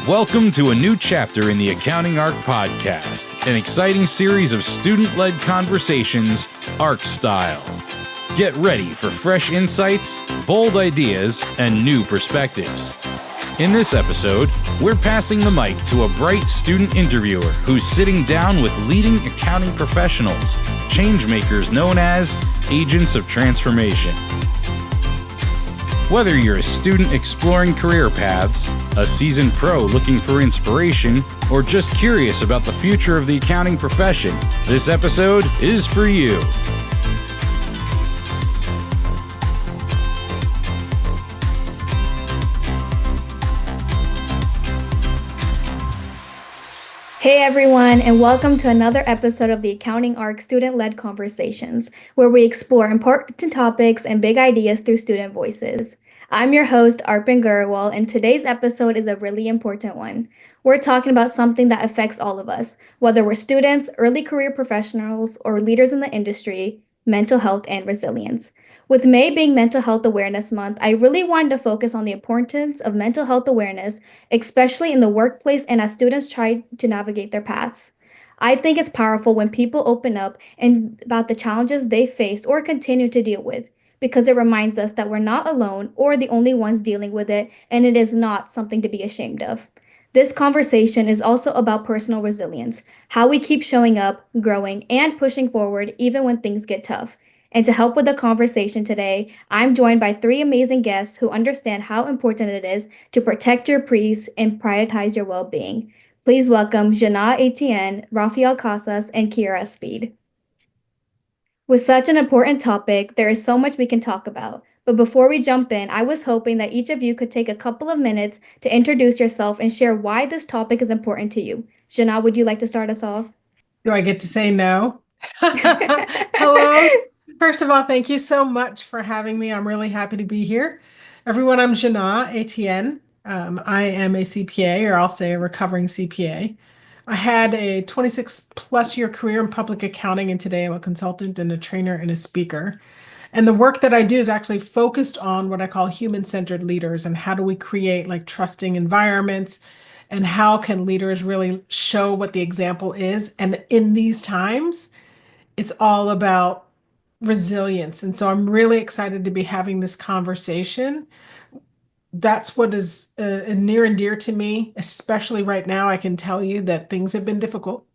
Welcome to a new chapter in the Accounting Arc podcast, an exciting series of student-led conversations, ARC style. Get ready for fresh insights, bold ideas, and new perspectives. In this episode, we're passing the mic to a bright student interviewer who's sitting down with leading accounting professionals, changemakers known as agents of transformation. Whether you're a student exploring career paths, a seasoned pro looking for inspiration, or just curious about the future of the accounting profession, this episode is for you. Hey everyone, and welcome to another episode of the Accounting Arc Student-Led Conversations, where we explore important topics and big ideas through student voices. I'm your host, Arpan Gurwal, and today's episode is a really important one. We're talking about something that affects all of us, whether we're students, early career professionals, or leaders in the industry: mental health and resilience. With May being Mental Health Awareness Month, I really wanted to focus on the importance of mental health awareness, especially in the workplace and as students try to navigate their paths. I think it's powerful when people open up and about the challenges they face or continue to deal with, because it reminds us that we're not alone or the only ones dealing with it, and it is not something to be ashamed of. This conversation is also about personal resilience, how we keep showing up, growing, and pushing forward even when things get tough. And to help with the conversation today, I'm joined by three amazing guests who understand how important it is to protect your peace and prioritize your well-being. Please welcome Jina Etienne, Rafael Casas, and Kiera Speed. With such an important topic, there is so much we can talk about. But before we jump in, I was hoping that each of you could take a couple of minutes to introduce yourself and share why this topic is important to you. Jina, would you like to start us off? Do I get to say no? Hello. First of all, thank you so much for having me. I'm really happy to be here. Everyone, I'm Jina Etienne. I am a CPA, or I'll say a recovering CPA. I had a 26 plus year career in public accounting, and today I'm a consultant and a trainer and a speaker. And the work that I do is actually focused on what I call human-centered leaders and how do we create like trusting environments and how can leaders really show what the example is. And in these times, it's all about resilience. And so I'm really excited to be having this conversation. That's what is near and dear to me, especially right now. I can tell you that things have been difficult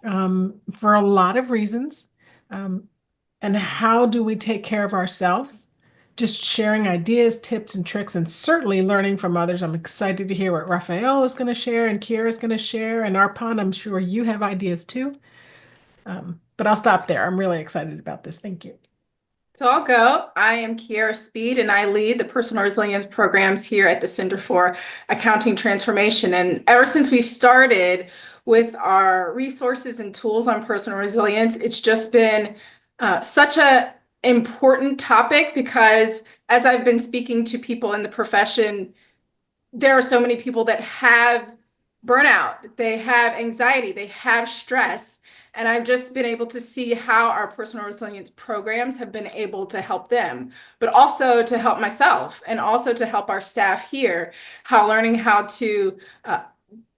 for a lot of reasons. And how do we take care of ourselves? Just sharing ideas, tips, and tricks, and certainly learning from others. I'm excited to hear what Rafael is going to share and Kiera is going to share. And Arpan, I'm sure you have ideas too. But I'll stop there. I'm really excited about this. Thank you. So I'll go. I am Kiera Speed, and I lead the personal resilience programs here at the Center for Accounting Transformation. And ever since we started with our resources and tools on personal resilience, it's just been such an important topic, because as I've been speaking to people in the profession, there are so many people that have burnout, they have anxiety, they have stress. And I've just been able to see how our personal resilience programs have been able to help them, but also to help myself and also to help our staff here, learning how to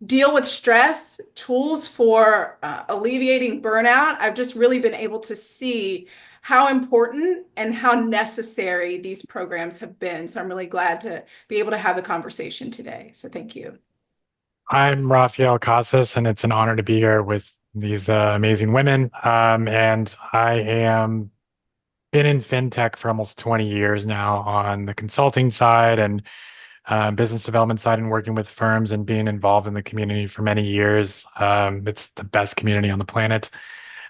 deal with stress, tools for alleviating burnout. I've just really been able to see how important and how necessary these programs have been. So I'm really glad to be able to have the conversation today. So thank you. I'm Rafael Casas, and it's an honor to be here with these amazing women. And I am been in fintech for almost 20 years now on the consulting side and business development side, and working with firms and being involved in the community for many years. It's the best community on the planet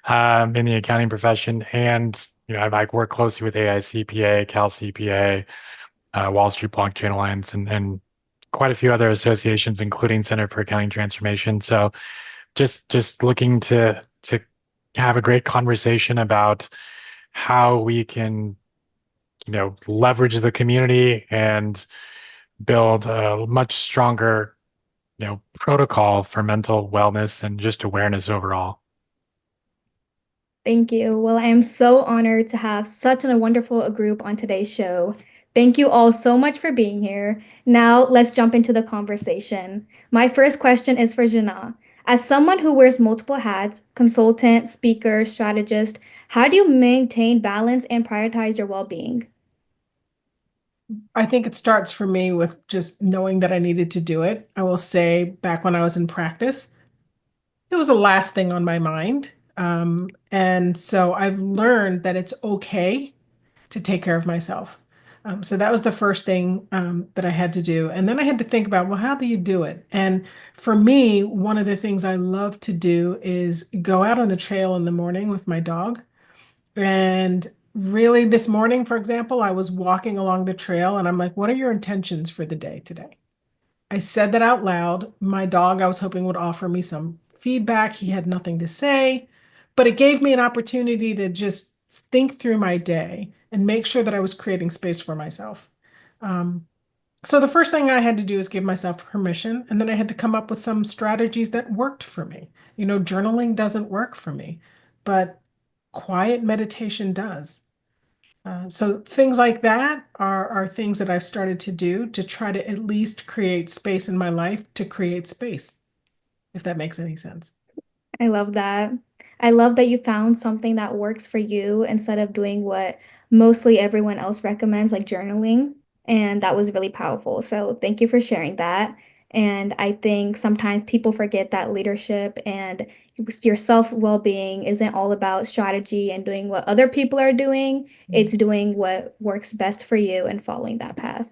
in the accounting profession. And I work closely with AICPA, Cal CPA, Wall Street Blockchain Alliance, and quite a few other associations, including Center for Accounting Transformation. So just looking to have a great conversation about how we can leverage the community and build a much stronger protocol for mental wellness and just awareness overall. Thank you. Well, I am so honored to have such a wonderful group on today's show. Thank you all so much for being here. Now, let's jump into the conversation. My first question is for Jina. As someone who wears multiple hats, consultant, speaker, strategist, how do you maintain balance and prioritize your well-being? I think it starts for me with just knowing that I needed to do it. I will say back when I was in practice, it was the last thing on my mind. And so I've learned that it's okay to take care of myself. So that was the first thing that I had to do. And then I had to think about, well, how do you do it? And for me, one of the things I love to do is go out on the trail in the morning with my dog. And really, this morning, for example, I was walking along the trail and I'm like, what are your intentions for the day today? I said that out loud. My dog, I was hoping, would offer me some feedback. He had nothing to say, but it gave me an opportunity to just think through my day and make sure that I was creating space for myself. Um, so the first thing I had to do is give myself permission, and then I had to come up with some strategies that worked for me. Journaling doesn't work for me, but quiet meditation does. So things like that are things that I've started to do to try to at least create space in my life to create space, if that makes any sense. I love that. I love that you found something that works for you instead of doing what mostly everyone else recommends, like journaling. And that was really powerful. So thank you for sharing that. And I think sometimes people forget that leadership and your self well-being isn't all about strategy and doing what other people are doing. It's doing what works best for you and following that path.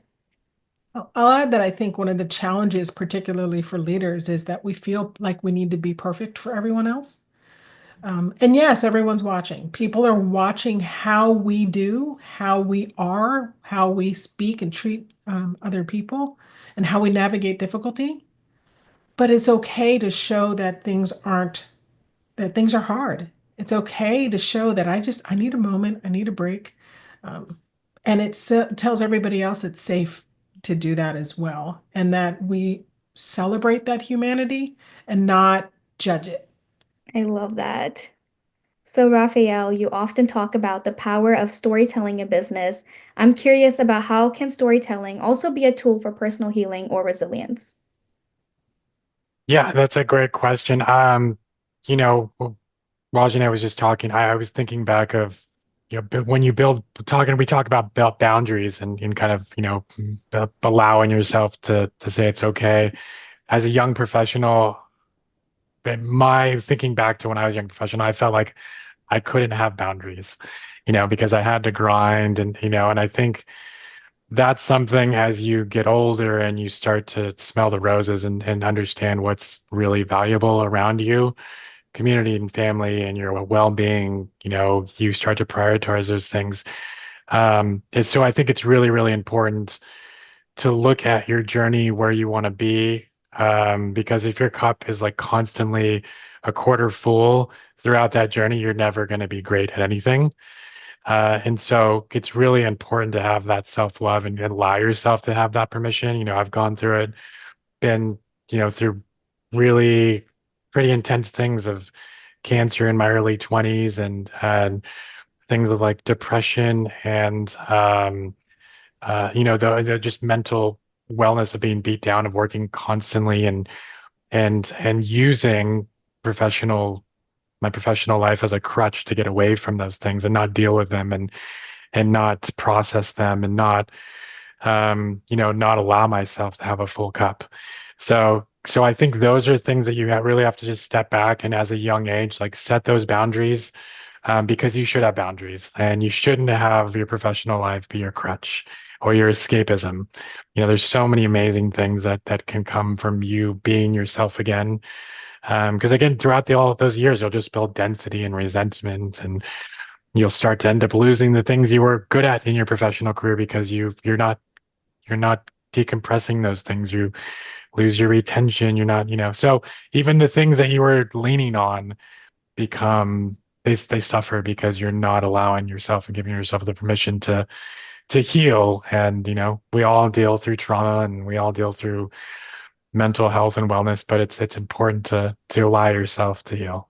I'll add that I think one of the challenges, particularly for leaders, is that we feel like we need to be perfect for everyone else. And yes, everyone's watching. People are watching how we do, how we are, how we speak and treat other people, and how we navigate difficulty. But it's okay to show that things are hard. It's okay to show that I need a moment, I need a break. Um, and tells everybody else it's safe to do that as well, and that we celebrate that humanity and not judge it. I love that. So, Raphael, you often talk about the power of storytelling in business. I'm curious about how can storytelling also be a tool for personal healing or resilience? Yeah, that's a great question. You know, while Janae was just talking, I was thinking back of, when you we talk about boundaries and kind of, allowing yourself to say it's okay. As a young professional, but my thinking back to when I was a young professional, I felt like I couldn't have boundaries, because I had to grind and I think that's something as you get older and you start to smell the roses and understand what's really valuable around you, community and family and your well-being, you start to prioritize those things. And so I think it's really, really important to look at your journey where you want to be. Because if your cup is like constantly a quarter full throughout that journey, you're never going to be great at anything. And so it's really important to have that self-love and allow yourself to have that permission. I've gone through it, been, through really pretty intense things of cancer in my early 20s and things of like depression and the just mental wellness of being beat down, of working constantly and using professional my professional life as a crutch to get away from those things and not deal with them and not process them and not allow myself to have a full cup. So I think those are things that really have to just step back and as a young age, like set those boundaries, because you should have boundaries and you shouldn't have your professional life be your crutch or your escapism. There's so many amazing things that can come from you being yourself again. Because again, throughout all of those years, you'll just build density and resentment, and you'll start to end up losing the things you were good at in your professional career because you're not decompressing those things. You lose your retention. You're not, so even the things that you were leaning on become they suffer because you're not allowing yourself and giving yourself the permission to heal. And we all deal through trauma and we all deal through mental health and wellness, but it's important to allow yourself to heal.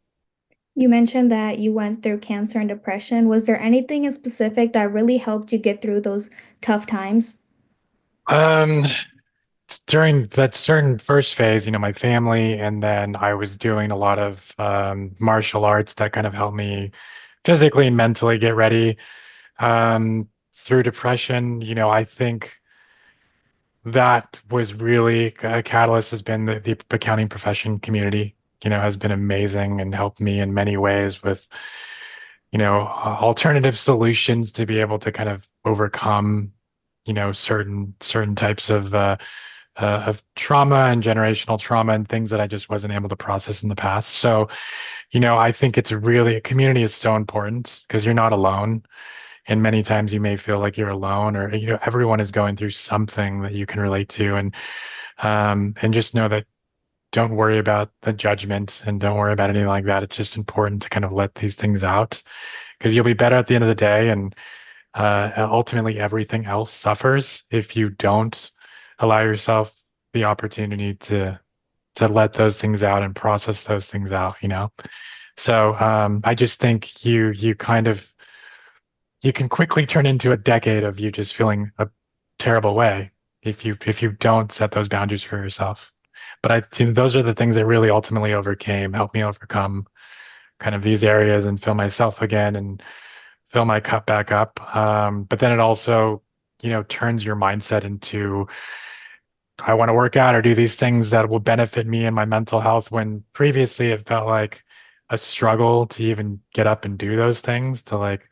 You mentioned that you went through cancer and depression. Was there anything in specific that really helped you get through those tough times? Um, during that certain first phase, my family, and then I was doing a lot of martial arts that kind of helped me physically and mentally get ready. Through depression, I think that was really a catalyst has been the accounting profession community, has been amazing and helped me in many ways with, alternative solutions to be able to kind of overcome, certain types of trauma and generational trauma and things that I just wasn't able to process in the past. So, I think it's really a community is so important because you're not alone. And many times you may feel like you're alone or, everyone is going through something that you can relate to. And just know that don't worry about the judgment and don't worry about anything like that. It's just important to kind of let these things out because you'll be better at the end of the day. And ultimately, everything else suffers if you don't allow yourself the opportunity to let those things out and process those things out. So I just think you kind of you can quickly turn into a decade of you just feeling a terrible way if you don't set those boundaries for yourself. But I think those are the things that really ultimately helped me overcome kind of these areas and fill myself again and fill my cup back up. But then it also, turns your mindset into I want to work out or do these things that will benefit me and my mental health when previously it felt like a struggle to even get up and do those things to like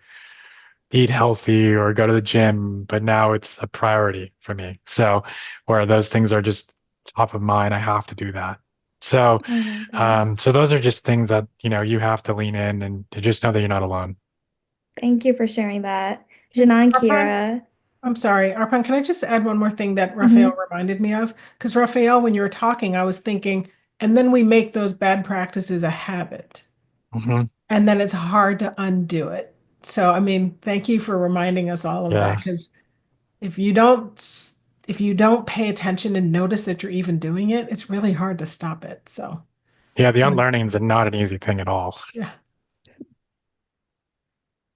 eat healthy or go to the gym, but now it's a priority for me. So where those things are just top of mind, I have to do that. So, I love that. so those are just things that, you have to lean in and to just know that you're not alone. Thank you for sharing that. Jana and Arpan, Kiera. I'm sorry, Arpan, can I just add one more thing that Rafael Mhm. reminded me of? Because Rafael, when you were talking, I was thinking, and then we make those bad practices a habit, Hmm. and then it's hard to undo it. So, I mean, thank you for reminding us all of that, Yeah. because if you don't if you don't pay attention and notice that you're even doing it, it's really hard to stop it. So, Yeah. The mm, unlearning is not an easy thing at all. yeah.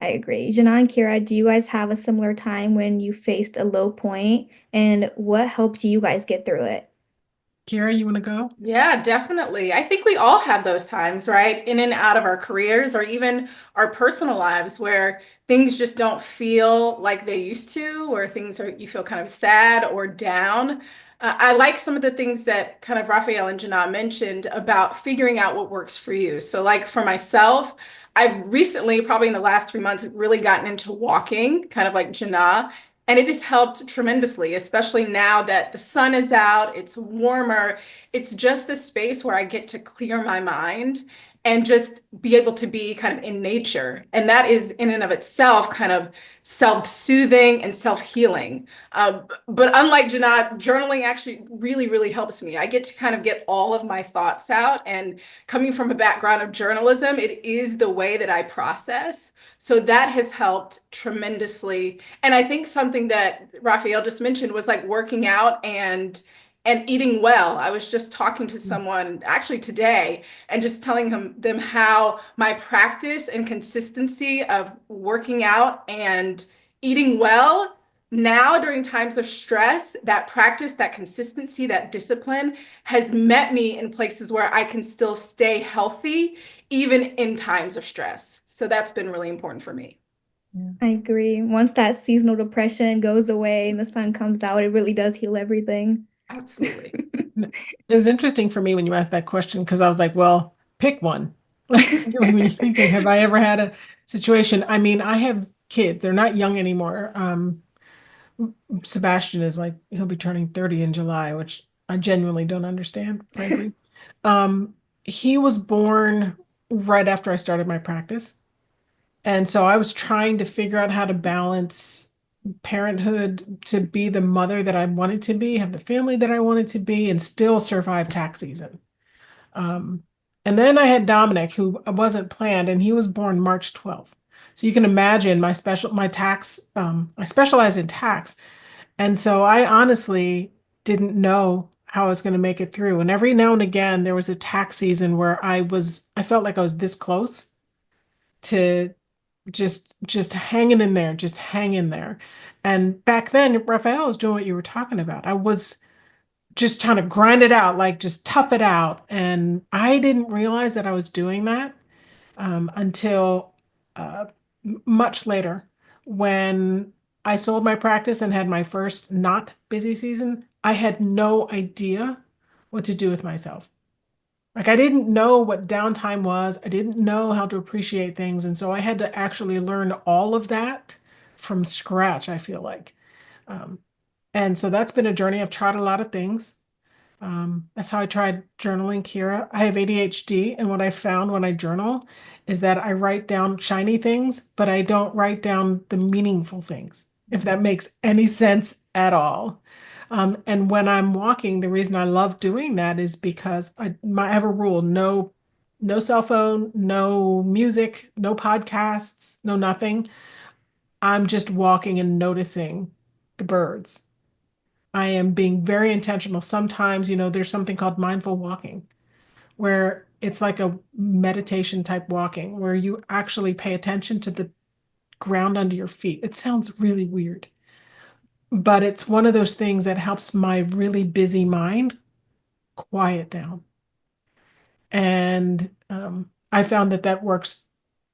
I agree. Jana and Kiera, do you guys have a similar time when you faced a low point, and what helped you guys get through it? Kiera, you want to go? Yeah, definitely. I think we all have those times, right? In and out of our careers or even our personal lives where things just don't feel like they used to, or things are, you feel kind of sad or down. I like some of the things that kind of Raphael and Jana mentioned about figuring out what works for you. So, like for myself, I've recently, probably in the last 3 months, really gotten into walking, kind of like Jana. And it has helped tremendously, especially now that the sun is out, it's warmer. It's just a space where I get to clear my mind and just be able to be kind of in nature. And that is in and of itself kind of self-soothing and self-healing. But unlike Janat, journaling actually really, really helps me. I get to kind of get all of my thoughts out. And coming from a background of journalism, it is the way that I process. So that has helped tremendously. And I think something that Raphael just mentioned was like working out and eating well. I was just talking to someone actually today and just telling them how my practice and consistency of working out and eating well now during times of stress, that practice, that consistency, that discipline has met me in places where I can still stay healthy even in times of stress. So that's been really important for me. Yeah. I agree. Once that seasonal depression goes away and the sun comes out, it really does heal everything. Absolutely. It was interesting for me when you asked that question because I was like, well, pick one. Like when you think, like, have I ever had a situation? I mean, I have kids. They're not young anymore. Sebastian is like, he'll be turning 30 in July, which I genuinely don't understand, frankly. He was born right after I started my practice. And so I was trying to figure out how to balance parenthood to be the mother that I wanted to be, have the family that I wanted to be, and still survive tax season. Um, and then I had Dominic, who wasn't planned, and he was born March 12th. So you can imagine my tax, I specialize in tax. And so I honestly didn't know how I was going to make it through. And every now and again, there was a tax season where I felt like I was this close to just hanging in there, just hang in there. And back then, Rafael was doing what you were talking about. I was just trying to grind it out, like just tough it out. And I didn't realize that I was doing that until uh, much later when I sold my practice and had my first not busy season. I had no idea what to do with myself. Like I didn't know what downtime was. I didn't know how to appreciate things. And so I had to actually learn all of that from scratch, I feel like. Um, and so that's been a journey. I've tried a lot of things. That's how I tried journaling, Kiera. I have ADHD, and what I found when I journal is that I write down shiny things, but I don't write down the meaningful things, if that makes any sense at all. And when I'm walking, the reason I love doing that is because I have a rule, no cell phone, no music, no podcasts, no nothing. I'm just walking and noticing the birds. I am being very intentional. Sometimes, there's something called mindful walking, where it's like a meditation type walking, where you actually pay attention to the ground under your feet. It sounds really weird, but it's one of those things that helps my really busy mind quiet down. And I found that that works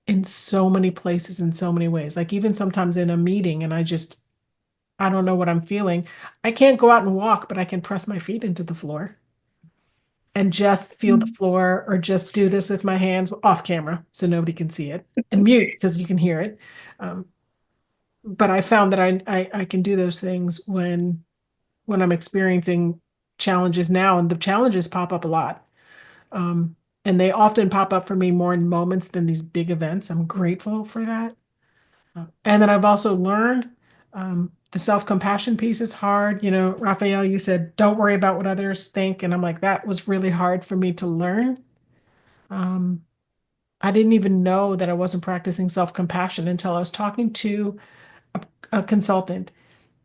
in so many places in so many ways. Like even sometimes in a meeting, and I don't know what I'm feeling. I can't go out and walk, but I can press my feet into the floor and just feel the floor or just do this with my hands off camera so nobody can see it and mute because you can hear it. Um, but I found that I can do those things when I'm experiencing challenges now, and the challenges pop up a lot. And they often pop up for me more in moments than these big events. I'm grateful for that. And then I've also learned the self-compassion piece is hard. Raphael, you said, don't worry about what others think. And I'm like, that was really hard for me to learn. Um, I didn't even know that I wasn't practicing self-compassion until I was talking to a consultant.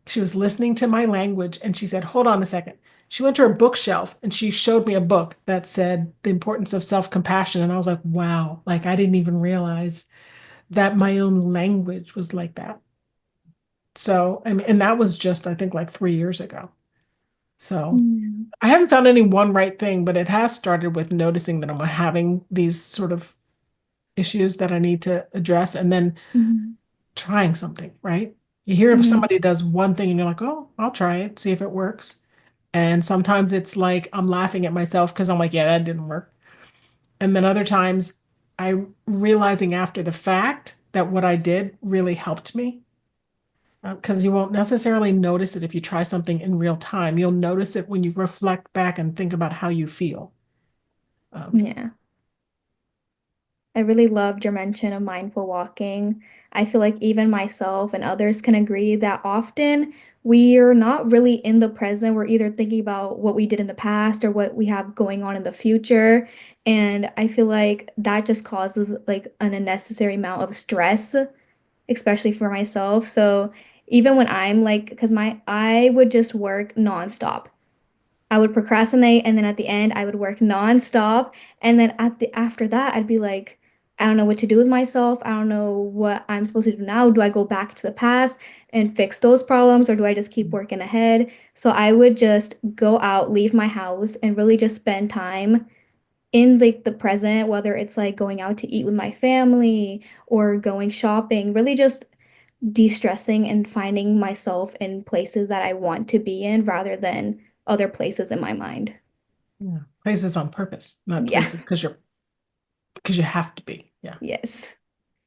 She was listening to my language and she said, hold on a second. She went to her bookshelf and she showed me a book that said the importance of self-compassion. And I was like, wow, like I didn't even realize that my own language was like that. So, and that was just, I think, like 3 years ago. So I haven't found any one right thing, but it has started with noticing that I'm having these sort of issues that I need to address and then Mhm. trying something, right? You hear if Mhm. somebody does one thing and you're like, oh, I'll try it, see if it works. And sometimes it's like I'm laughing at myself because I'm like, yeah, that didn't work. And then other times I'm realizing after the fact that what I did really helped me. Because you won't necessarily notice it if you try something in real time. You'll notice it when you reflect back and think about how you feel. Um, Yeah. I really loved your mention of mindful walking. I feel like even myself and others can agree that often we're not really in the present. We're either thinking about what we did in the past or what we have going on in the future. And I feel like that just causes like an unnecessary amount of stress, especially for myself. So even when I'm like, because I would just work nonstop. I would procrastinate and then at the end I would work nonstop. And then after that I'd be like, I don't know what to do with myself. I don't know what I'm supposed to do now. Do I go back to the past and fix those problems or do I just keep working ahead? So I would just go out, leave my house and really just spend time in like the present, whether it's like going out to eat with my family or going shopping, really just de-stressing and finding myself in places that I want to be in rather than other places in my mind. yeah. Places on purpose, not Yeah. places because you have to be. Yeah. Yes.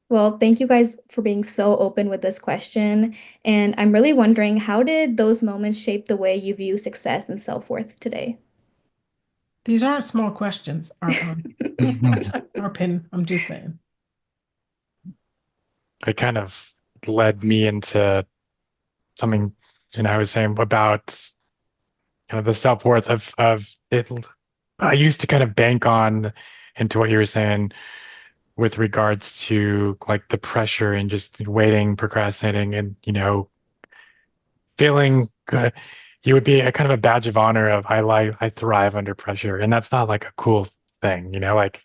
Well, thank you guys for being so open with this question. And I'm really wondering, how did those moments shape the way you view success and self-worth today? These aren't small questions, Arpin. I'm just saying. It kind of led me into something, I was saying about kind of the self-worth of it. I used to kind of bank on into what you were saying with regards to like the pressure and just waiting, procrastinating, and feeling good. You would be a kind of a badge of honor of I thrive under pressure, and that's not like a cool thing, like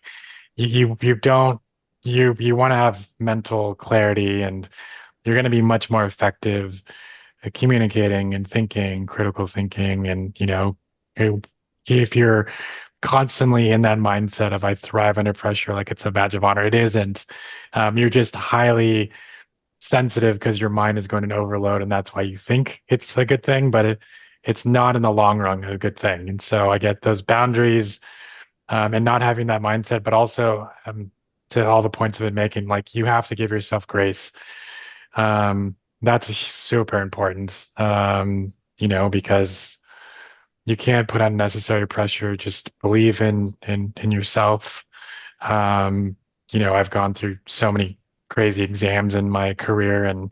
you don't. you want to have mental clarity, and you're going to be much more effective at communicating and thinking, critical thinking, and if you're constantly in that mindset of I thrive under pressure like it's a badge of honor, it isn't. You're just highly sensitive because your mind is going in overload, and that's why you think it's a good thing, but it's not in the long run a good thing. And so I get those boundaries, and not having that mindset, but also to all the points I've been making, like you have to give yourself grace. That's super important, because you can't put unnecessary pressure. Just believe in yourself. Um, I've gone through so many crazy exams in my career and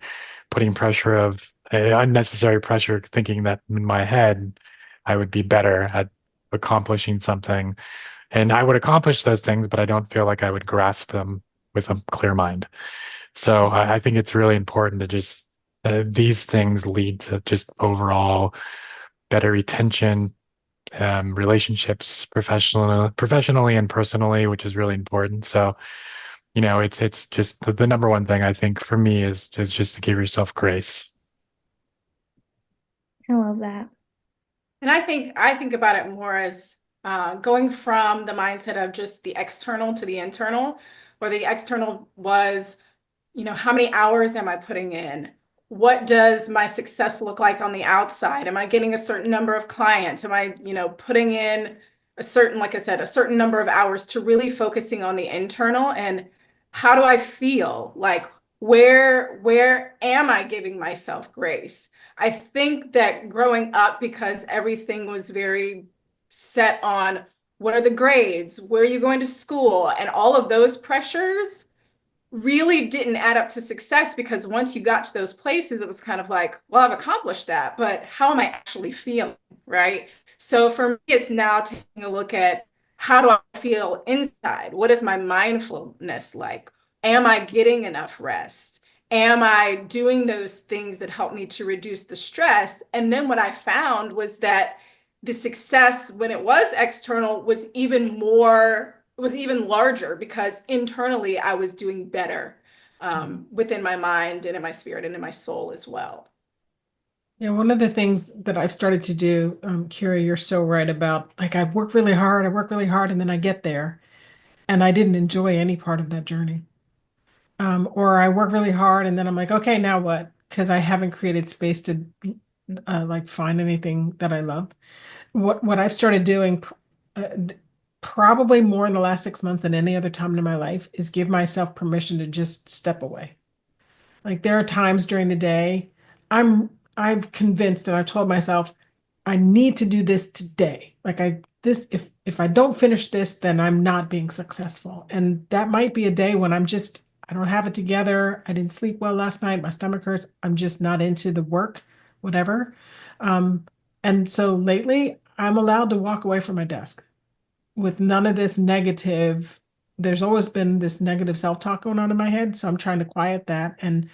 putting pressure of unnecessary pressure, thinking that in my head I would be better at accomplishing something. And I would accomplish those things, but I don't feel like I would grasp them with a clear mind. So I think it's really important to just these things lead to just overall better retention, relationships, professionally and personally, which is really important. So, it's just the number one thing I think for me is just to give yourself grace. I love that. And I think about it more as going from the mindset of just the external to the internal, where the external was, how many hours am I putting in? What does my success look like on the outside? Am I getting a certain number of clients? Am I, putting in a certain, like I said, a certain number of hours, to really focusing on the internal and how do I feel? Like where am I giving myself grace? I think that growing up, because everything was very set on what are the grades, where are you going to school, and all of those pressures really didn't add up to success, because once you got to those places, it was kind of like, well, I've accomplished that, but how am I actually feeling, right? So for me, it's now taking a look at how do I feel inside? What is my mindfulness like? Am I getting enough rest? Am I doing those things that help me to reduce the stress? And then what I found was that the success when it was external was even larger, because internally I was doing better within my mind and in my spirit and in my soul as well. Yeah, one of the things that I've started to do, Kiera, you're so right about, like, I work really hard, and then I get there and I didn't enjoy any part of that journey. Or I work really hard and then I'm like, okay, now what? Because I haven't created space to like find anything that I love. What I've started doing, probably more in the last 6 months than any other time in my life, is give myself permission to just step away. Like, there are times during the day I've convinced and I've told myself I need to do this today. Like, if I don't finish this, then I'm not being successful. And that might be a day when I don't have it together. I didn't sleep well last night. My stomach hurts. I'm just not into the work, whatever. Um, and so lately I'm allowed to walk away from my desk with none of this negative. There's always been this negative self-talk going on in my head. So I'm trying to quiet that and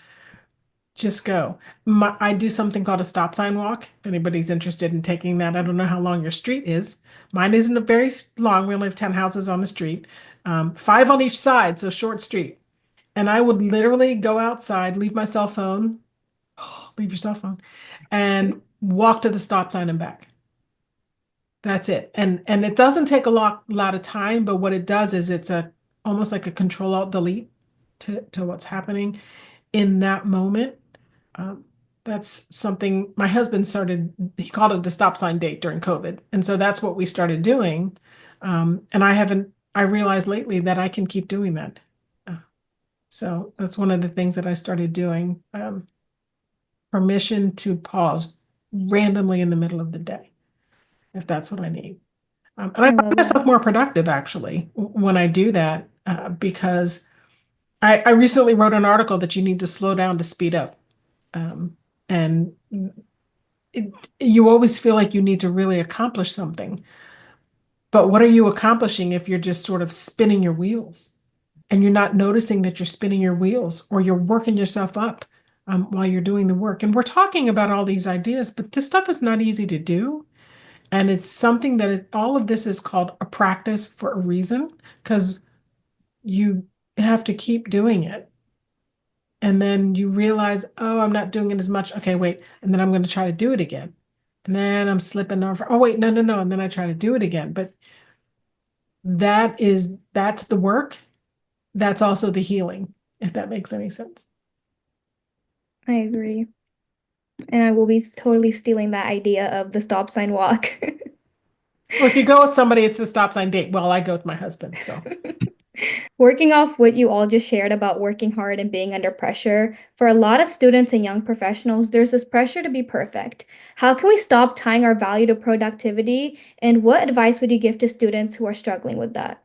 just go. I do something called a stop sign walk. If anybody's interested in taking that, I don't know how long your street is. Mine isn't a very long. We only have 10 houses on the street, five on each side, so short street. And I would literally go outside, leave my cell phone, leave your cell phone, and walk to the stop sign and back. That's it. And it doesn't take a lot of time, but what it does is it's a almost like a control alt delete to what's happening in that moment. Um, that's something my husband started, he called it the stop sign date during COVID. And so that's what we started doing. And I realized lately that I can keep doing that. So that's one of the things that I started doing. Permission to pause randomly in the middle of the day, if that's what I need. And I I find love myself that. more productive actually when I do that, because I recently wrote an article that you need to slow down to speed up. And it, you always feel like you need to really accomplish something. But what are you accomplishing if you're just sort of spinning your wheels and you're not noticing that you're spinning your wheels, or you're working yourself up while you're doing the work? And we're talking about all these ideas, but this stuff is not easy to do. And it's something that all of this is called a practice for a reason, because you have to keep doing it. And then you realize, oh, I'm not doing it as much. Okay, wait. And then I'm going to try to do it again. And then I'm slipping over. Oh, wait, no, no, no. And then I try to do it again. But that's the work. That's also the healing, if that makes any sense. I agree. And I will be totally stealing that idea of the stop sign walk. Or if you go with somebody, it's the stop sign date. Well, I go with my husband, so. Working off what you all just shared about working hard and being under pressure, for a lot of students and young professionals, there's this pressure to be perfect. How can we stop tying our value to productivity? And what advice would you give to students who are struggling with that?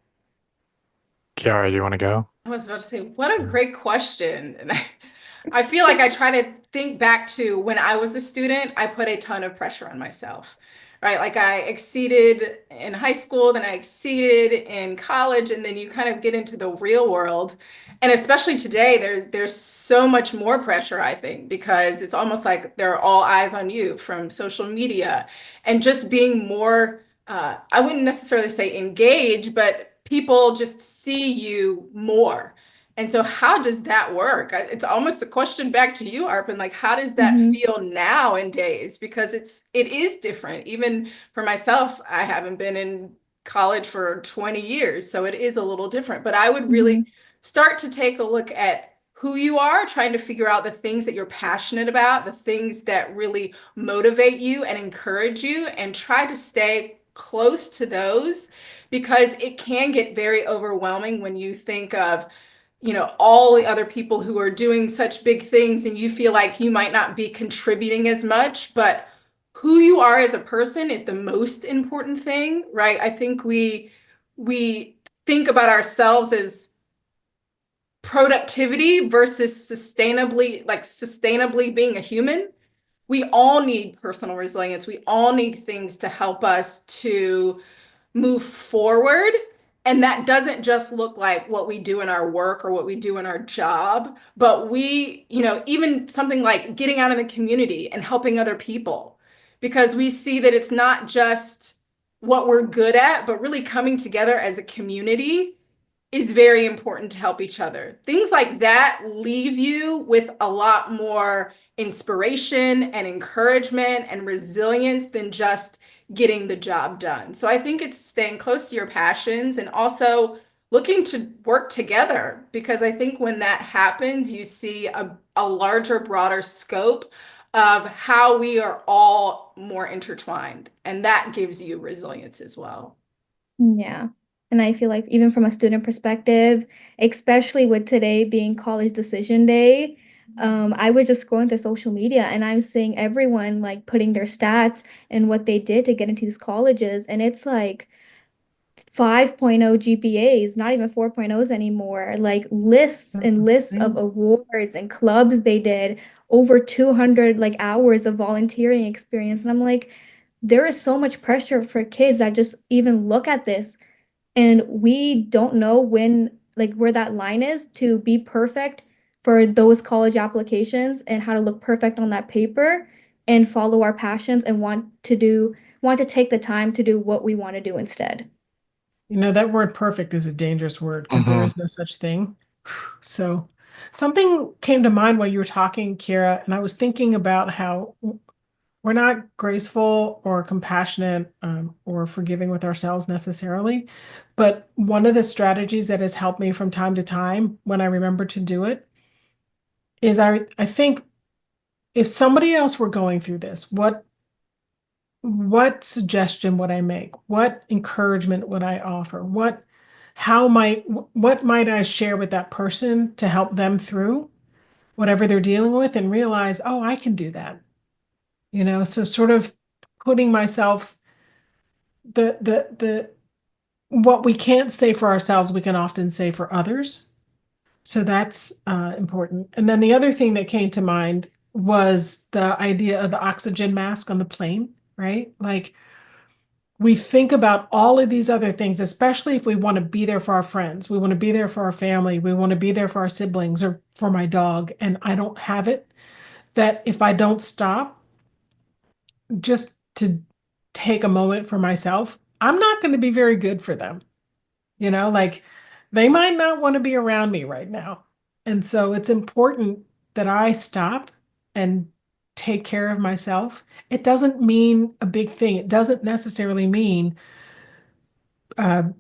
Kiara, do you want to go? I was about to say, what a great question. And I feel like I try to think back to when I was a student, I put a ton of pressure on myself, right? Like I exceeded in high school, then I exceeded in college, and then you kind of get into the real world. And especially today, there's so much more pressure, I think, because it's almost like there are all eyes on you from social media and just being more, I wouldn't necessarily say engaged, but people just see you more. And so how does that work? It's almost a question back to you, Arpin. Like, how does that Mm-hmm. feel nowadays? Because it is different. Even for myself, I haven't been in college for 20 years, so it is a little different. But I would really Mm-hmm. start to take a look at who you are, trying to figure out the things that you're passionate about, the things that really motivate you and encourage you, and try to stay close to those because it can get very overwhelming when you think of, all the other people who are doing such big things and you feel like you might not be contributing as much, but who you are as a person is the most important thing, right? I think we think about ourselves as productivity versus sustainably being a human. We all need personal resilience. We all need things to help us to move forward. And that doesn't just look like what we do in our work or what we do in our job, but even something like getting out in the community and helping other people, because we see that it's not just what we're good at, but really coming together as a community is very important to help each other. Things like that leave you with a lot more inspiration and encouragement and resilience than just getting the job done. So I think it's staying close to your passions and also looking to work together, because I think when that happens, you see a larger, broader scope of how we are all more intertwined. And that gives you resilience as well. Yeah. And I feel like even from a student perspective, especially with today being college decision day, I was just scrolling through social media and I'm seeing everyone like putting their stats and what they did to get into these colleges. And it's like 5.0 GPAs, not even 4.0s anymore, like lists That's and lists of amazing. awards and clubs they did, over 200 like hours of volunteering experience. And I'm like, there is so much pressure for kids that just even look at this and we don't know when, like, where that line is to be perfect for those college applications and how to look perfect on that paper and follow our passions and want to take the time to do what we want to do instead. That word perfect is a dangerous word because there Hmm. is no such thing. So something came to mind while you were talking, Kiera, and I was thinking about how we're not graceful or compassionate or forgiving with ourselves necessarily. But one of the strategies that has helped me from time to time when I remember to do it is I think if somebody else were going through this, what suggestion would I make? What encouragement would I offer? What might I share with that person to help them through whatever they're dealing with and realize, oh, I can do that. So sort of putting myself the what we can't say for ourselves, we can often say for others. So that's important. And then the other thing that came to mind was the idea of the oxygen mask on the plane, right? Like we think about all of these other things, especially if we want to be there for our friends, we want to be there for our family, we want to be there for our siblings or for my dog, and I don't have it, that if I don't stop just to take a moment for myself, I'm not going to be very good for them. Like They might not want to be around me right now. And so it's important that I stop and take care of myself. It doesn't mean a big thing. It doesn't necessarily mean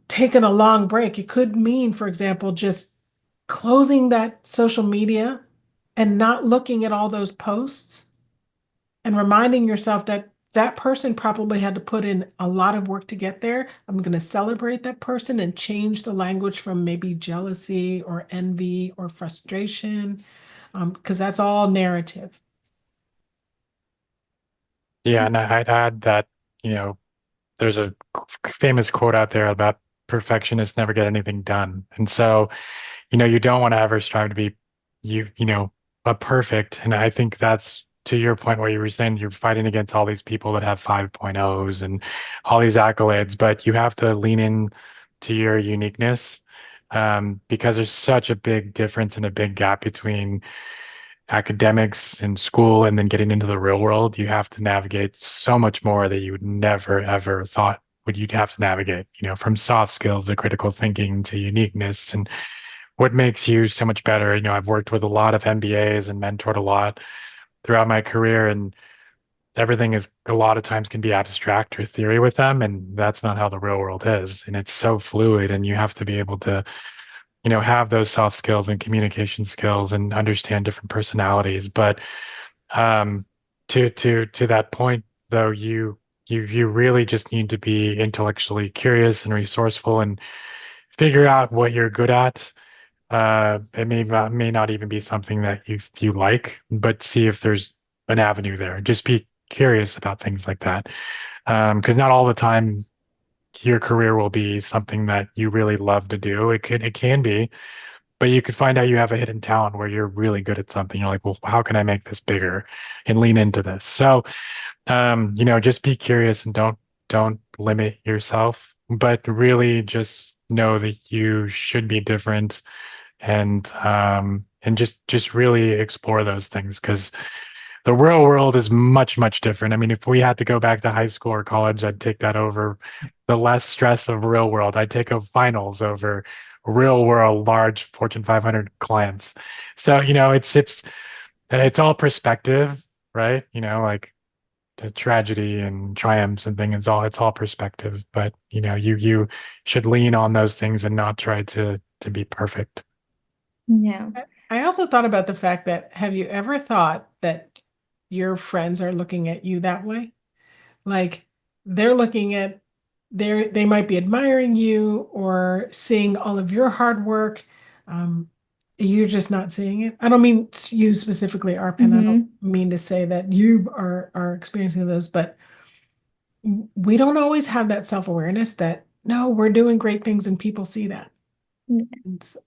taking a long break. It could mean, for example, just closing that social media and not looking at all those posts and reminding yourself that that person probably had to put in a lot of work to get there. I'm going to celebrate that person and change the language from maybe jealousy or envy or frustration, because that's all narrative. Yeah, and I'd add that, you know, there's a famous quote out there about perfectionists never get anything done. And so, you don't want to ever strive to be a perfect. And I think that's to your point where you were saying you're fighting against all these people that have 5.0s and all these accolades, but you have to lean in to your uniqueness, because there's such a big difference and a big gap between academics and school and then getting into the real world. You have to navigate so much more that you would never ever thought would you'd have to navigate, from soft skills to critical thinking to uniqueness and what makes you so much better. I've worked with a lot of MBAs and mentored a lot throughout my career, and everything is a lot of times can be abstract or theory with them, and that's not how the real world is. And it's so fluid, and you have to be able to, have those soft skills and communication skills and understand different personalities. But um, to that point, though, you really just need to be intellectually curious and resourceful and figure out what you're good at. It may not even be something that you like, but see if there's an avenue there. Just be curious about things like that, because not all the time your career will be something that you really love to do. It can be, but you could find out you have a hidden talent where you're really good at something. You're like, well, how can I make this bigger and lean into this? So, just be curious and don't limit yourself, but really just know that you should be different and just really explore those things because the real world is much, much different. I mean, if we had to go back to high school or college, I'd take that over the less stress of real world. I'd take a finals over real world, large Fortune 500 clients. So, it's all perspective, right? Like the tragedy and triumphs and things, it's all perspective. But, you should lean on those things and not try to be perfect. Yeah. I also thought about the fact that have you ever thought that your friends are looking at you that way? Like they're looking at they might be admiring you or seeing all of your hard work. Um, you're just not seeing it. I don't mean you specifically, Arpin. I don't mean to say that you are experiencing those, but we don't always have that self-awareness that no, we're doing great things and people see that.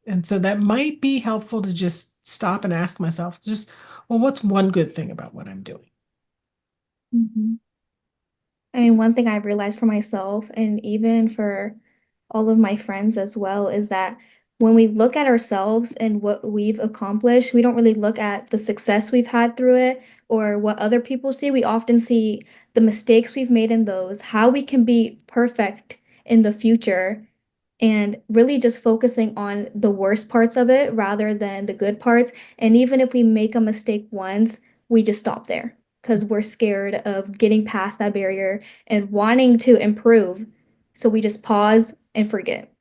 And so that might be helpful to just stop and ask myself, well, what's one good thing about what I'm doing? Mhm. I mean, one thing I've realized for myself and even for all of my friends as well is that when we look at ourselves and what we've accomplished, we don't really look at the success we've had through it or what other people see. We often see the mistakes we've made in those, how we can be perfect in the future, and really just focusing on the worst parts of it rather than the good parts. And even if we make a mistake once, we just stop there because we're scared of getting past that barrier and wanting to improve. So we just pause and forget.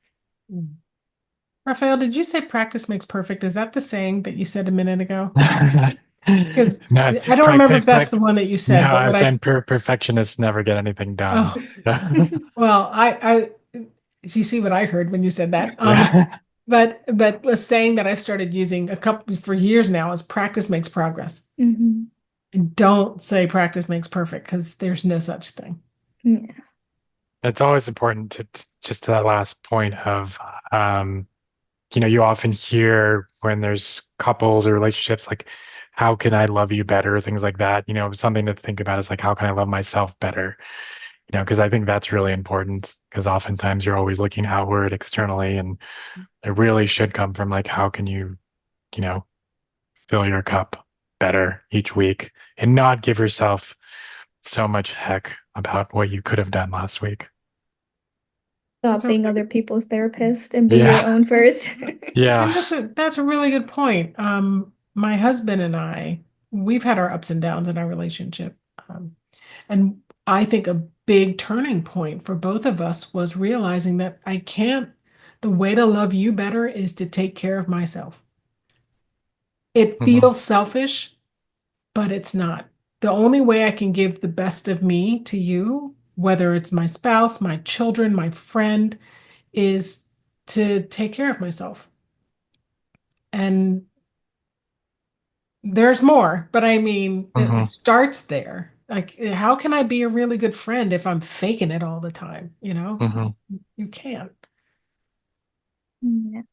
Rafael, did you say practice makes perfect? Is that the saying that you said a minute ago? Because No, I don't remember if that's the one that you no, said, but I what was I saying perfectionists never get anything done. oh well, you see what I heard when you said that. Yeah. But a saying that I started using a couple for years now is practice makes progress. Mhm. And don't say practice makes perfect because there's no such thing. Yeah. It's always important just to that last point of, you often hear when there's couples or relationships, like, how can I love you better? Things like that. Something to think about is like, how can I love myself better? Because I think that's really important because oftentimes you're always looking outward externally, and it really should come from like, how can you know, fill your cup better each week and not give yourself so much heck about what you could have done last week. Stop That's a being really other people's therapist and be your Yeah. own first. Yeah. And that's a really good point. My husband and I, we've had our ups and downs in our relationship. And I think a big turning point for both of us was realizing that the way to love you better is to take care of myself. It Hmm. feels selfish, but it's not. The only way I can give the best of me to you, whether it's my spouse, my children, my friend, is to take care of myself. And there's more, but I mean, Hmm. it starts there. Like, how can I be a really good friend if I'm faking it all the time? Hmm. You can't. Yeah.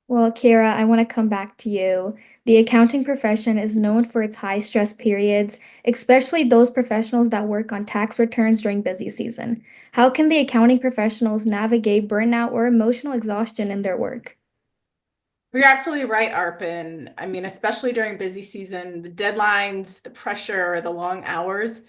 Well, Kiera, I want to come back to you. The accounting profession is known for its high stress periods, especially those professionals that work on tax returns during busy season. How can the accounting professionals navigate burnout or emotional exhaustion in their work? You're absolutely right, Arpin. I mean, especially during busy season, the deadlines, the pressure, the long hours,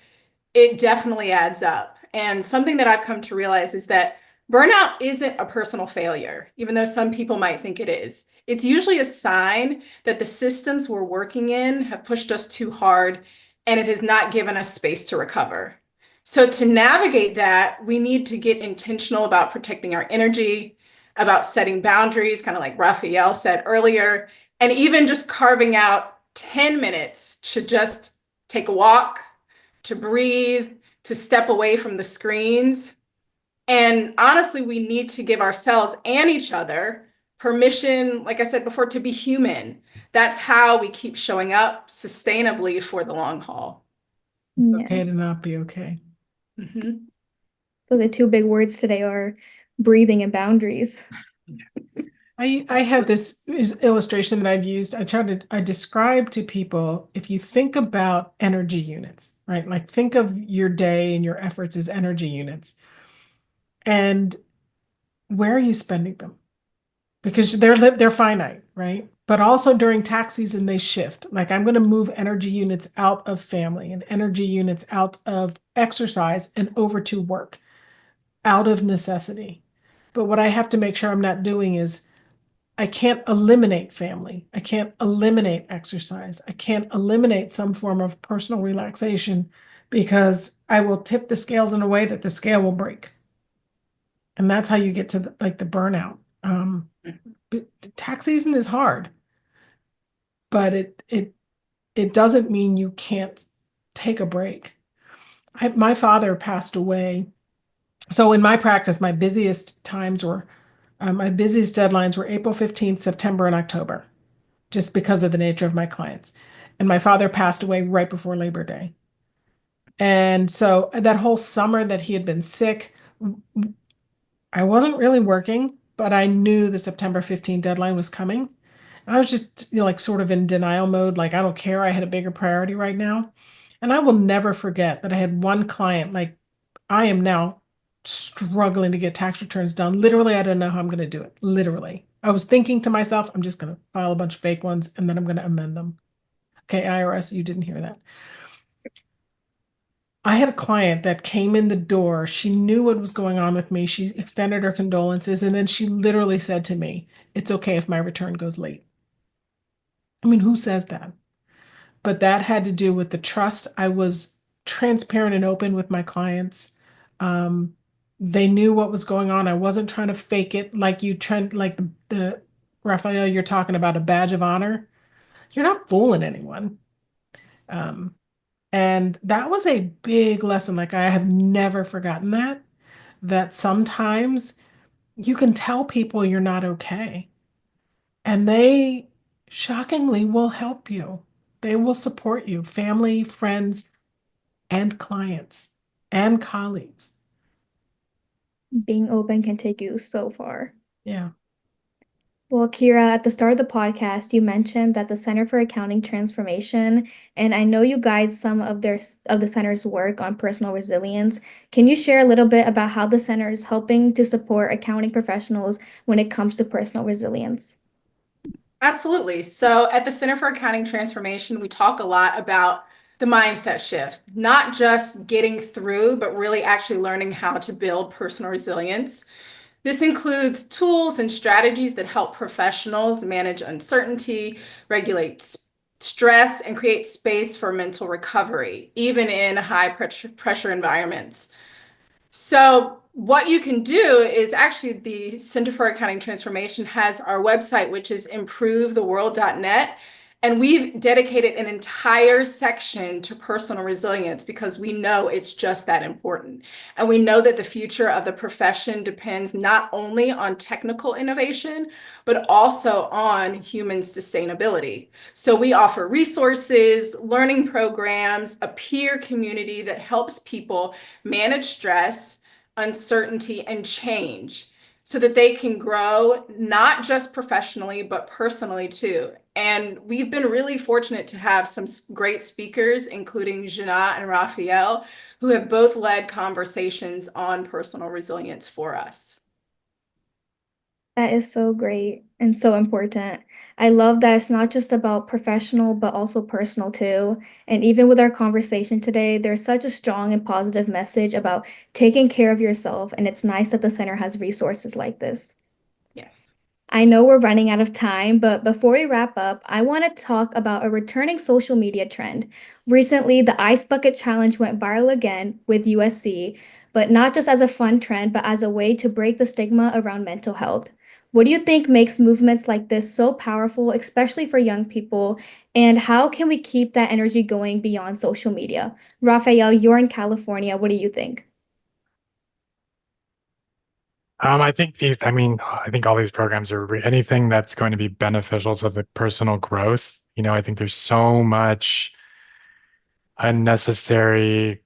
it definitely adds up. And something that I've come to realize is that burnout isn't a personal failure, even though some people might think it is. It's usually a sign that the systems we're working in have pushed us too hard and it has not given us space to recover. So, to navigate that, we need to get intentional about protecting our energy, about setting boundaries, kind of like Raphael said earlier, and even just carving out 10 minutes to just take a walk, to breathe, to step away from the screens. And honestly, we need to give ourselves and each other permission, like I said before, to be human. That's how we keep showing up sustainably for the long haul. Yeah. Okay to not be okay. Mhm. So the two big words today are breathing and boundaries. I have this illustration that I've used. I describe to people, if you think about energy units, right? Like, think of your day and your efforts as energy units. And where are you spending them? Because they're finite, right? But also during tax season, they shift. Like, I'm going to move energy units out of family and energy units out of exercise and over to work, out of necessity. But what I have to make sure I'm not doing is, I can't eliminate family. I can't eliminate exercise. I can't eliminate some form of personal relaxation, because I will tip the scales in a way that the scale will break. And that's how you get to the burnout. But tax season is hard, but it doesn't mean you can't take a break. My father passed away. So in my practice, my busiest deadlines were April 15th, September, and October, just because of the nature of my clients. And my father passed away right before Labor Day. And so that whole summer that he had been sick, I wasn't really working, but I knew the September 15th deadline was coming. And I was just, like, sort of in denial mode, like, I don't care. I had a bigger priority right now. And I will never forget that I had one client, like, I am now struggling to get tax returns done. Literally, I don't know how I'm going to do it. Literally. I was thinking to myself, I'm just going to file a bunch of fake ones and then I'm going to amend them. Okay, IRS, you didn't hear that. I had a client that came in the door. She knew what was going on with me. She extended her condolences, and then she literally said to me, "It's okay if my return goes late." I mean, who says that? But that had to do with the trust. I was transparent and open with my clients. Um, they knew what was going on. I wasn't trying to fake it like the Raphael, you're talking about a badge of honor. You're not fooling anyone. Um, and that was a big lesson. Like, I have never forgotten that sometimes you can tell people you're not okay, and they shockingly will help you. They will support you, family, friends, and clients and colleagues. Being open can take you so far. Yeah. Well, Kira, at the start of the podcast, you mentioned that the Center for Accounting Transformation, and I know you guide some of the center's work on personal resilience. Can you share a little bit about how the center is helping to support accounting professionals when it comes to personal resilience? Absolutely. So at the Center for Accounting Transformation, we talk a lot about the mindset shift, not just getting through, but really actually learning how to build personal resilience. This includes tools and strategies that help professionals manage uncertainty, regulate stress, and create space for mental recovery, even in high pressure environments. So what you can do is actually the Center for Accounting Transformation has our website, which is improvetheworld.net. And we've dedicated an entire section to personal resilience because we know it's just that important. And we know that the future of the profession depends not only on technical innovation, but also on human sustainability. So we offer resources, learning programs, a peer community that helps people manage stress, uncertainty, and change so that they can grow not just professionally, but personally too. And we've been really fortunate to have some great speakers, including Jina and Rafael, who have both led conversations on personal resilience for us. That is so great and so important. I love that it's not just about professional, but also personal too. And even with our conversation today, there's such a strong and positive message about taking care of yourself. And it's nice that the center has resources like this. Yes. I know we're running out of time, but before we wrap up, I want to talk about a returning social media trend. Recently, the Ice Bucket Challenge went viral again with USC, but not just as a fun trend, but as a way to break the stigma around mental health. What do you think makes movements like this so powerful, especially for young people? And how can we keep that energy going beyond social media? Rafael, you're in California. What do you think? I think I think all these programs are anything that's going to be beneficial to the personal growth. I think there's so much unnecessary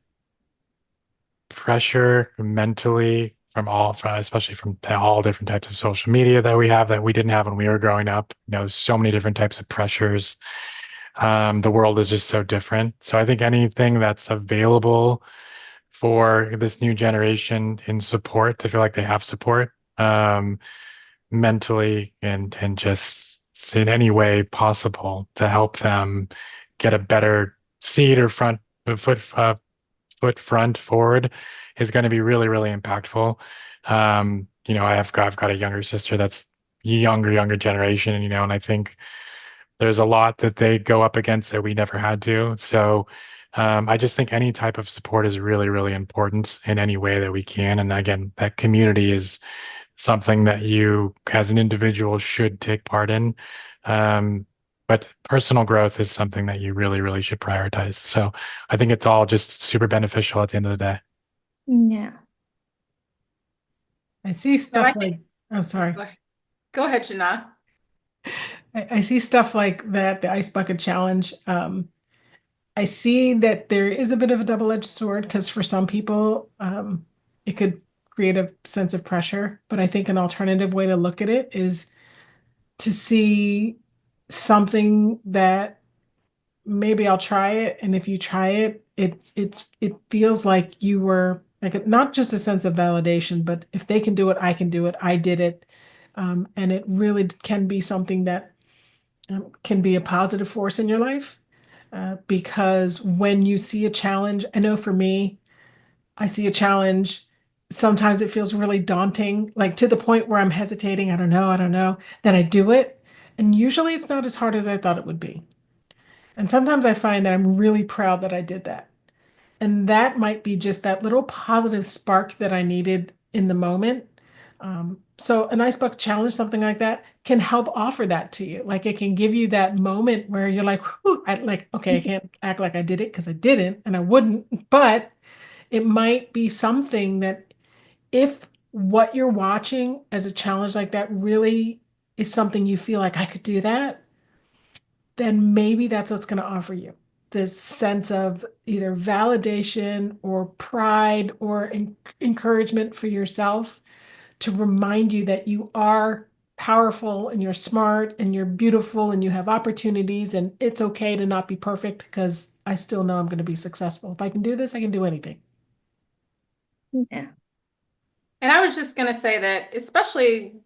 pressure mentally especially from all different types of social media that we have that we didn't have when we were growing up. So many different types of pressures. The world is just so different. So I think anything that's available for this new generation in support to feel like they have support mentally and just in any way possible to help them get a better seat or foot front forward is going to be really, really impactful. I've got a younger sister that's younger generation, and I think there's a lot that they go up against that we never had to. So I just think any type of support is really, really important in any way that we can. And again, that community is something that you as an individual should take part in. But personal growth is something that you really, really should prioritize. So I think it's all just super beneficial at the end of the day. Yeah. I see So stuff like, oh, sorry. Go ahead, Jina. I see stuff like that, the Ice Bucket Challenge. I see that there is a bit of a double-edged sword because for some people, it could create a sense of pressure. But I think an alternative way to look at it is to see something that maybe I'll try it, and if you try it, it feels like you were like not just a sense of validation, but if they can do it, I can do it. I did it, and it really can be something that can be a positive force in your life. Because when you see a challenge, I know for me, I see a challenge. Sometimes it feels really daunting, like to the point where I'm hesitating. I don't know. Then I do it. And usually it's not as hard as I thought it would be. And sometimes I find that I'm really proud that I did that. And that might be just that little positive spark that I needed in the moment. So an ice bucket challenge, something like that, can help offer that to you. Like it can give you that moment where you're like, whew, okay, I can't act like I did it because I didn't and I wouldn't, but it might be something that if what you're watching as a challenge like that really is something you feel like I could do that, then maybe that's what's going to offer you this sense of either validation or pride or encouragement for yourself to remind you that you are powerful and you're smart and you're beautiful and you have opportunities and it's okay to not be perfect because I still know I'm going to be successful. If I can do this, I can do anything. Yeah. And I was just going to say that, especially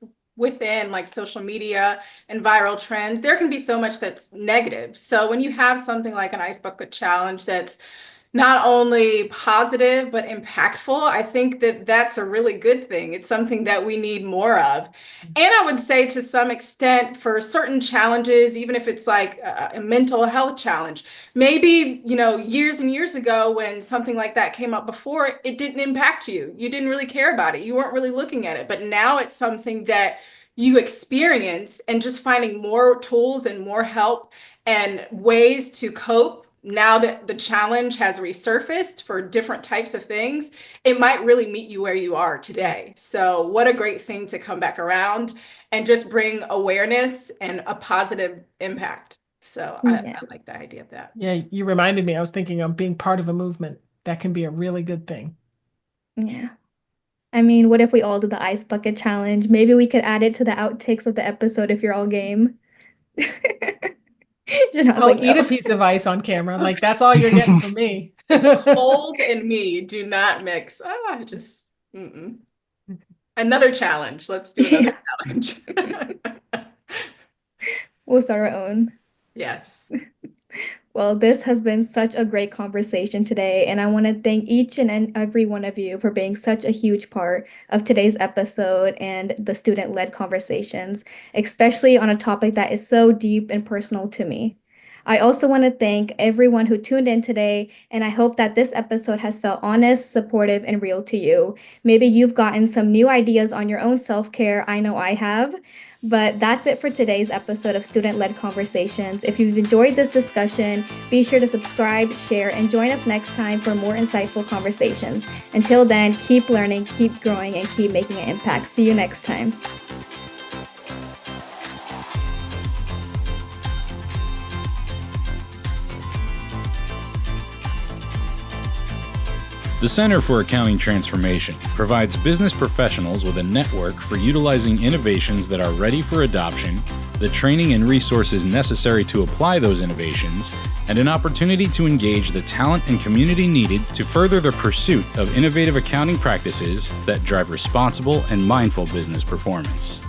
within like social media and viral trends, there can be so much that's negative. So when you have something like an ice bucket challenge that's not only positive but impactful, I think that that's a really good thing. It's something that we need more of. And I would say to some extent for certain challenges, even if it's like a mental health challenge, maybe, years and years ago when something like that came up before, it didn't impact you. You didn't really care about it. You weren't really looking at it. But now it's something that you experience, and just finding more tools and more help and ways to cope now that the challenge has resurfaced for different types of things, it might really meet you where you are today. So what a great thing to come back around and just bring awareness and a positive impact. So I like the idea of that. Yeah, you reminded me. I was thinking of being part of a movement. That can be a really good thing. Yeah. I mean, what if we all did the ice bucket challenge? Maybe we could add it to the outtakes of the episode if you're all game. I'll eat a piece of ice on camera. Like, that's all you're getting from me. Cold and me do not mix. Another challenge. Let's do another challenge. We'll start our own. Yes. Well, this has been such a great conversation today, and I want to thank each and every one of you for being such a huge part of today's episode and the student-led conversations, especially on a topic that is so deep and personal to me. I also want to thank everyone who tuned in today, and I hope that this episode has felt honest, supportive, and real to you. Maybe you've gotten some new ideas on your own self-care. I know I have. But that's it for today's episode of Student-Led Conversations. If you've enjoyed this discussion, be sure to subscribe, share, and join us next time for more insightful conversations. Until then, keep learning, keep growing, and keep making an impact. See you next time. The Center for Accounting Transformation provides business professionals with a network for utilizing innovations that are ready for adoption, the training and resources necessary to apply those innovations, and an opportunity to engage the talent and community needed to further the pursuit of innovative accounting practices that drive responsible and mindful business performance.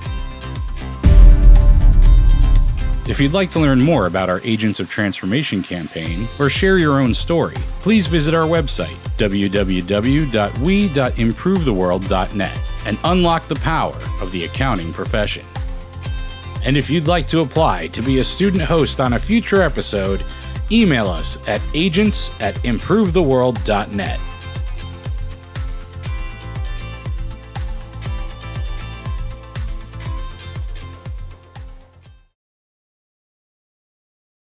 If you'd like to learn more about our Agents of Transformation campaign or share your own story, please visit our website, www.we.improvetheworld.net, and unlock the power of the accounting profession. And if you'd like to apply to be a student host on a future episode, email us at agents@improvetheworld.net.